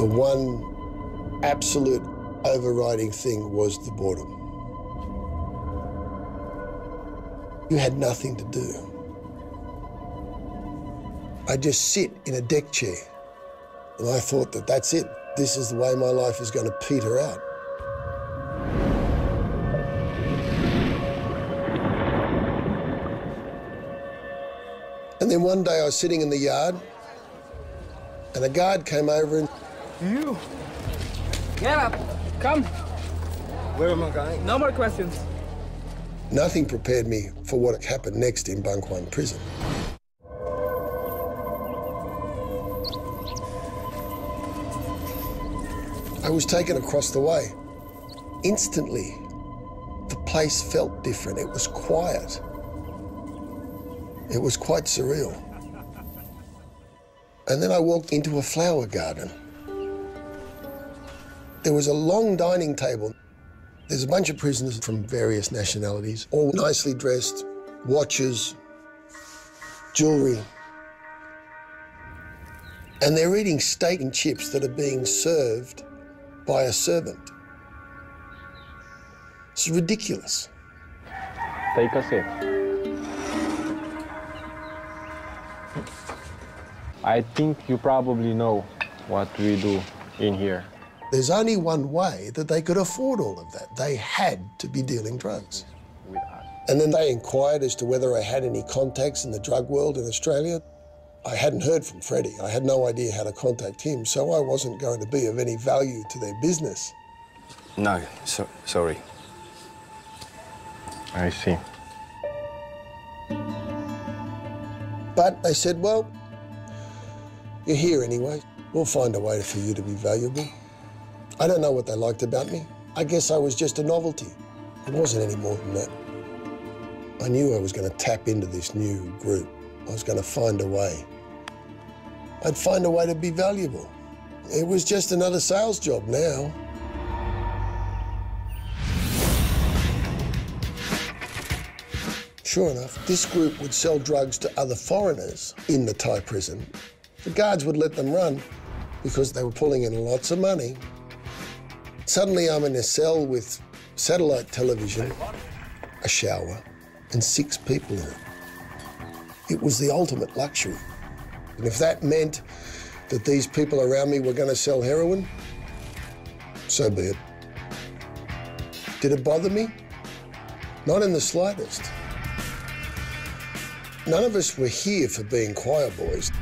The one absolute overriding thing was the boredom. You had nothing to do. I'd just sit in a deck chair, and I thought that that's it. This is the way my life is going to peter out. And then one day I was sitting in the yard, and a guard came over and... You! Get up! Come! Where am I going? No more questions. Nothing prepared me for what happened next in Bunk 1 prison. I was taken across the way. Instantly, the place felt different. It was quiet. It was quite surreal. And then I walked into a flower garden. There was a long dining table. There's a bunch of prisoners from various nationalities, all nicely dressed, watches, jewellery. And they're eating steak and chips that are being served by a servant. It's ridiculous. Take a seat. I think you probably know what we do in here. There's only one way that they could afford all of that. They had to be dealing drugs. And then they inquired as to whether I had any contacts in the drug world in Australia. I hadn't heard from Fredy. I had no idea how to contact him, so I wasn't going to be of any value to their business. No, sorry. I see. But they said, well, you're here anyway. We'll find a way for you to be valuable. I don't know what they liked about me. I guess I was just a novelty. It wasn't any more than that. I knew I was going to tap into this new group. I was going to find a way. I'd find a way to be valuable. It was just another sales job now. Sure enough, this group would sell drugs to other foreigners in the Thai prison. The guards would let them run because they were pulling in lots of money. Suddenly I'm in a cell with satellite television, a shower, and 6 people in it. It was the ultimate luxury. And if that meant that these people around me were going to sell heroin, so be it. Did it bother me? Not in the slightest. None of us were here for being choir boys.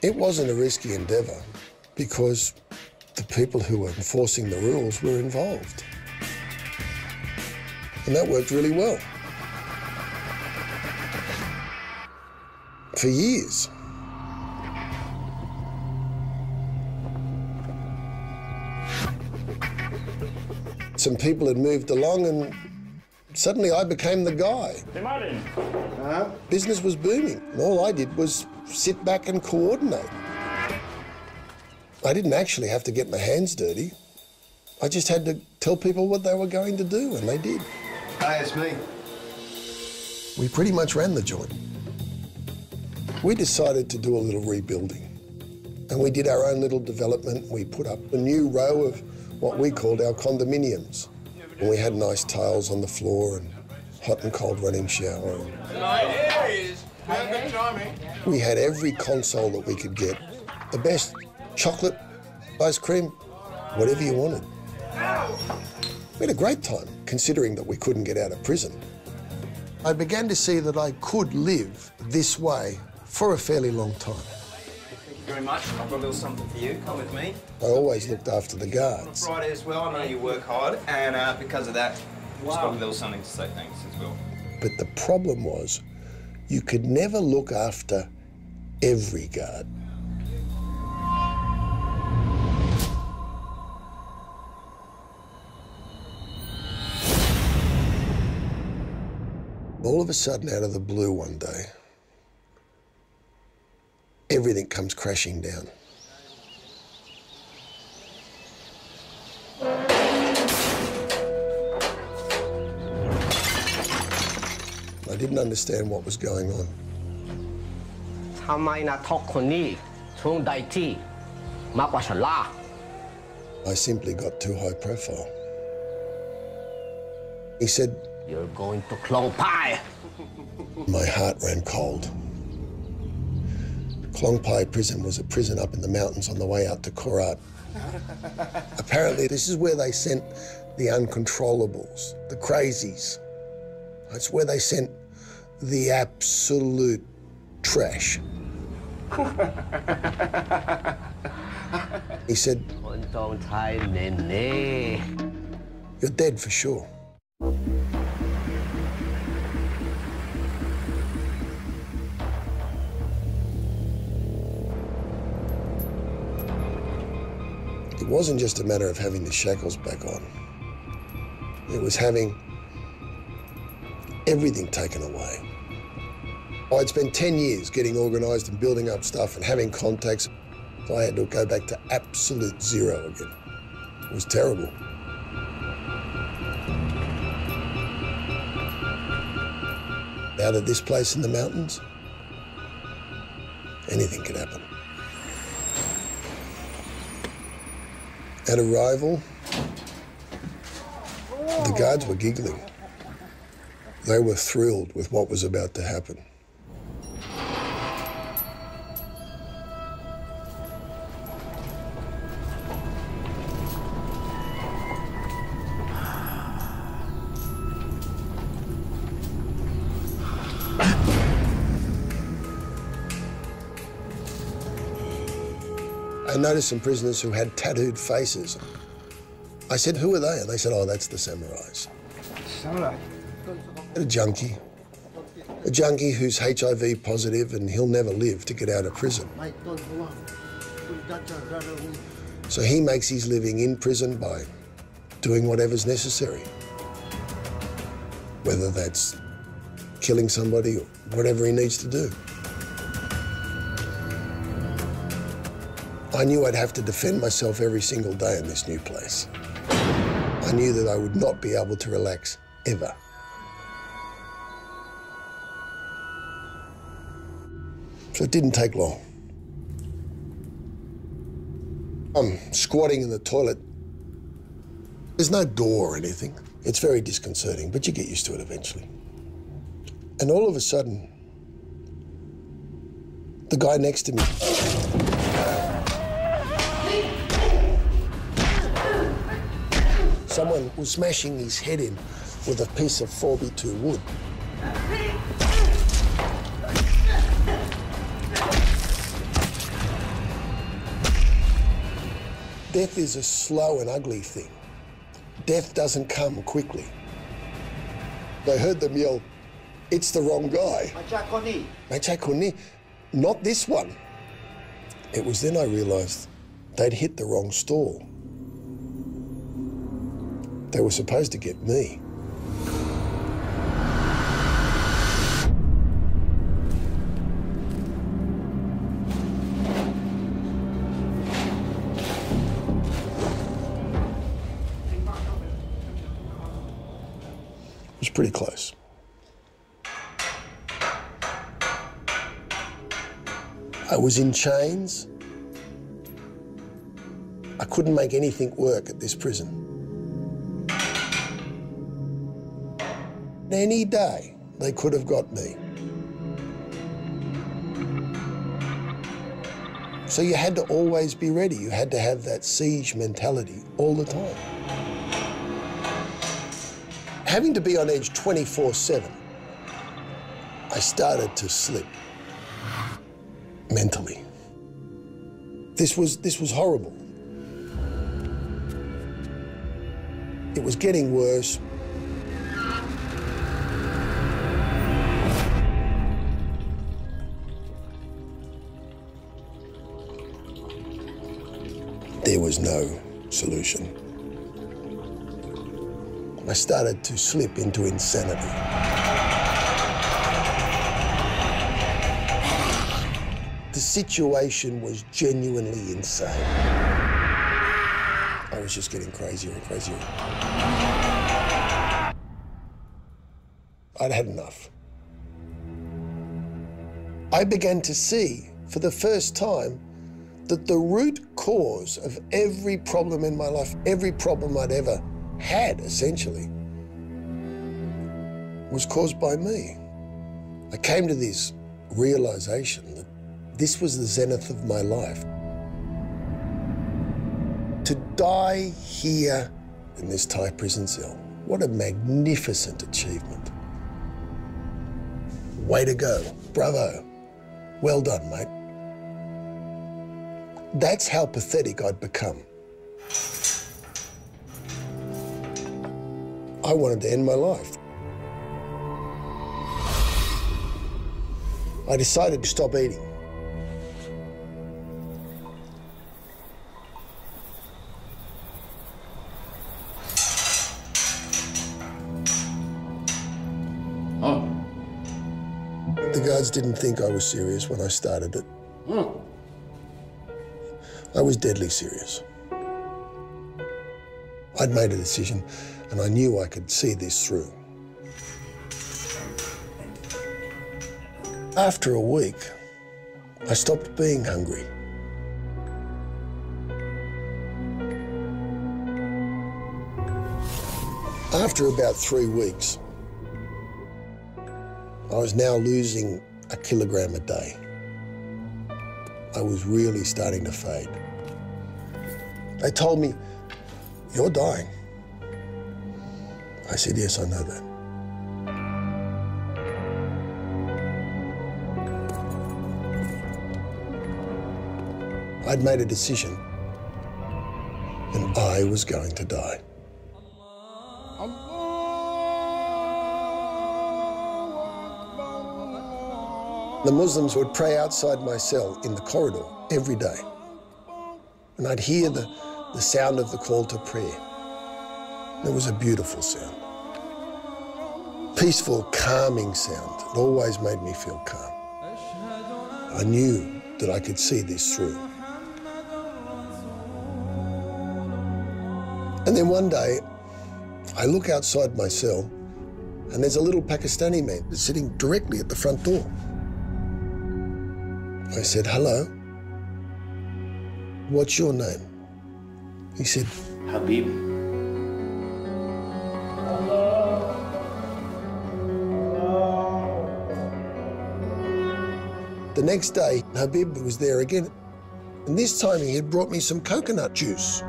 It wasn't a risky endeavour because the people who were enforcing the rules were involved. And that worked really well. For years. Some people had moved along and suddenly I became the guy. Hey, Marty. Business was booming, and all I did was sit back and coordinate. I didn't actually have to get my hands dirty. I just had to tell people what they were going to do, and they did. Hey, it's me. We pretty much ran the joint. We decided to do a little rebuilding, and we did our own little development. We put up a new row of what we called our condominiums. And we had nice tiles on the floor and hot and cold running shower. There he is. Good timing. We had every console that we could get. The best chocolate, ice cream, whatever you wanted. We had a great time, considering that we couldn't get out of prison. I began to see that I could live this way for a fairly long time. Thank you very much. I've got a little something for you. Come with me. I always looked after the guards. Friday as well. I know you work hard, and because of that, I've just got a little something to say thanks as well. But the problem was, you could never look after every guard. All of a sudden, out of the blue one day, everything comes crashing down. I didn't understand what was going on. ทำไมนะทอกคนนี้ช่วงใดที่มากกว่าฉันล่ะ I simply got too high profile. He said, You're going to Klong Pai. my heart ran cold. Klong Pai prison was a prison up in the mountains on the way out to Korat. Apparently, this is where they sent the uncontrollables, the crazies. It's where they sent the absolute trash. He said, คนจองไทยเน่เน่ you're dead for sure. It wasn't just a matter of having the shackles back on. It was having everything taken away. I'd spent 10 years getting organised and building up stuff and having contacts. So I had to go back to absolute zero again. It was terrible. Out of this place in the mountains, anything could happen. At arrival, the guards were giggling. They were thrilled with what was about to happen. I noticed some prisoners who had tattooed faces. I said, who are they? And they said, oh, that's the samurais. Samurai? A junkie who's HIV positive and he'll never live to get out of prison. So he makes his living in prison by doing whatever's necessary. Whether that's killing somebody or whatever he needs to do. I knew I'd have to defend myself every single day in this new place. I knew that I would not be able to relax ever. So it didn't take long. I'm squatting in the toilet. There's no door or anything. It's very disconcerting, but you get used to it eventually. And all of a sudden, the guy next to me, someone was smashing his head in with a piece of 4x2 wood. Death is a slow and ugly thing. Death doesn't come quickly. I heard them yell, it's the wrong guy. Machakoni. Not this one. It was then I realised they'd hit the wrong stall. They were supposed to get me. It was pretty close. I was in chains. I couldn't make anything work at this prison. Any day, they could have got me. So you had to always be ready. You had to have that siege mentality all the time. Having to be on edge 24/7, I started to slip mentally. This was horrible. It was getting worse. There was no solution. I started to slip into insanity. The situation was genuinely insane. I was just getting crazier and crazier. I'd had enough. I began to see, for the first time, that the root cause of every problem in my life, every problem I'd ever had, essentially, was caused by me. I came to this realization that this was the zenith of my life. To die here in this Thai prison cell, what a magnificent achievement. Way to go, bravo. Well done, mate. That's how pathetic I'd become. I wanted to end my life. I decided to stop eating. Oh. The guards didn't think I was serious when I started it. I was deadly serious. I'd made a decision, and I knew I could see this through. After a week, I stopped being hungry. After about 3 weeks, I was now losing 1 kilogram a day. I was really starting to fade. They told me, "You're dying." I said, "Yes, I know that." I'd made a decision, and I was going to die. The Muslims would pray outside my cell in the corridor every day, and I'd hear the sound of the call to prayer. It was a beautiful sound. Peaceful, calming sound. It always made me feel calm. I knew that I could see this through. And then one day, I look outside my cell, and there's a little Pakistani man sitting directly at the front door. I said, "Hello, what's your name?" He said, Habib. The next day, Habib was there again, and this time he had brought me some coconut juice.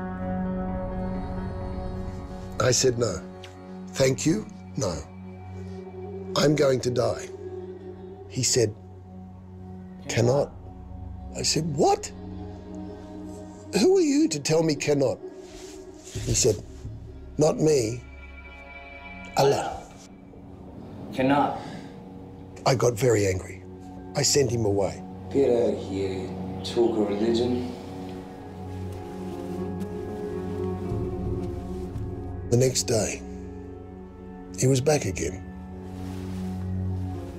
I said, "No, thank you, no. I'm going to die." He said, "Cannot." I said, "What? Who are you to tell me cannot?" He said, "Not me, Allah." Cannot. I got very angry. I sent him away. Get out of here, talk of religion. The next day, he was back again.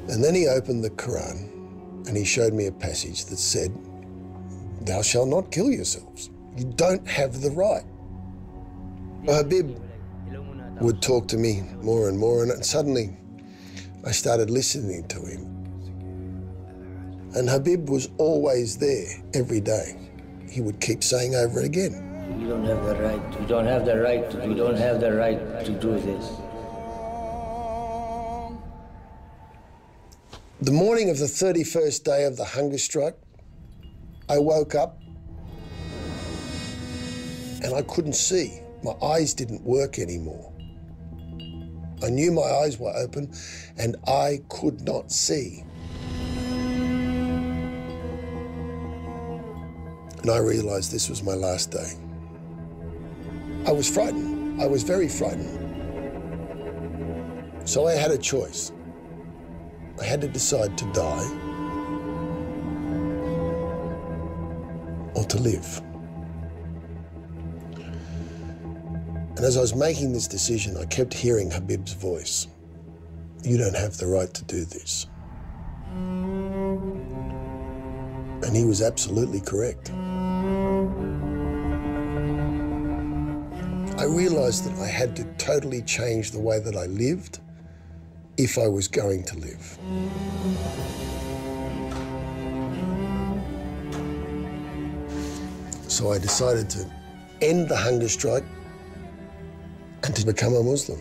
And then he opened the Quran and he showed me a passage that said, "Thou shalt not kill yourselves. You don't have the right." Habib would talk to me more and more, and suddenly I started listening to him. And Habib was always there every day. He would keep saying over and again, You don't have the right. You don't have the right. You don't have the right to do this. The morning of the 31st day of the hunger strike, I woke up and I couldn't see. My eyes didn't work anymore. I knew my eyes were open and I could not see. And I realized this was my last day. I was frightened. I was very frightened. So I had a choice. I had to decide to die or to live. And as I was making this decision, I kept hearing Habib's voice. "You don't have the right to do this." And he was absolutely correct. I realized that I had to totally change the way that I lived if I was going to live. So I decided to end the hunger strike and to become a Muslim.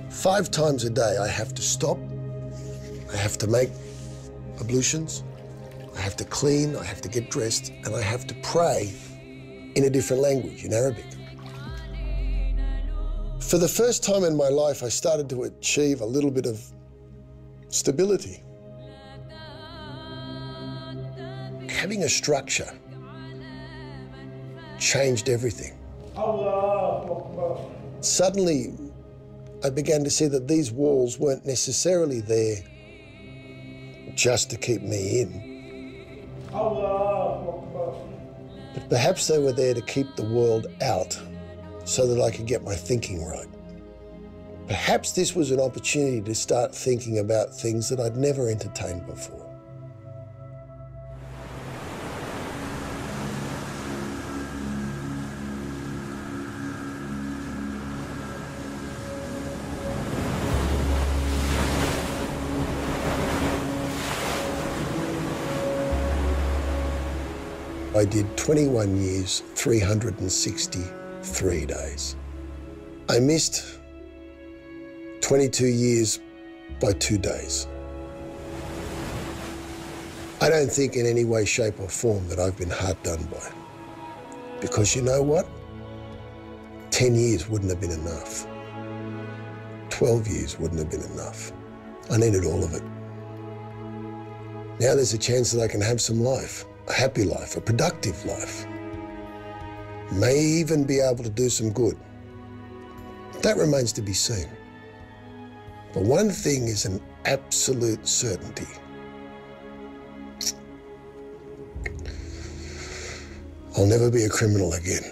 Five times a day I have to stop, I have to make ablutions, I have to clean, I have to get dressed, and I have to pray in a different language, in Arabic. For the first time in my life, I started to achieve a little bit of stability. Having a structure changed everything. Suddenly, I began to see that these walls weren't necessarily there just to keep me in. But perhaps they were there to keep the world out so that I could get my thinking right. Perhaps this was an opportunity to start thinking about things that I'd never entertained before. I did 21 years, 363 days. I missed 22 years by 2 days. I don't think in any way, shape or form that I've been hard done by. Because you know what? 10 years wouldn't have been enough. 12 years wouldn't have been enough. I needed all of it. Now there's a chance that I can have some life. A happy life, a productive life. May even be able to do some good. That remains to be seen. But one thing is an absolute certainty. I'll never be a criminal again.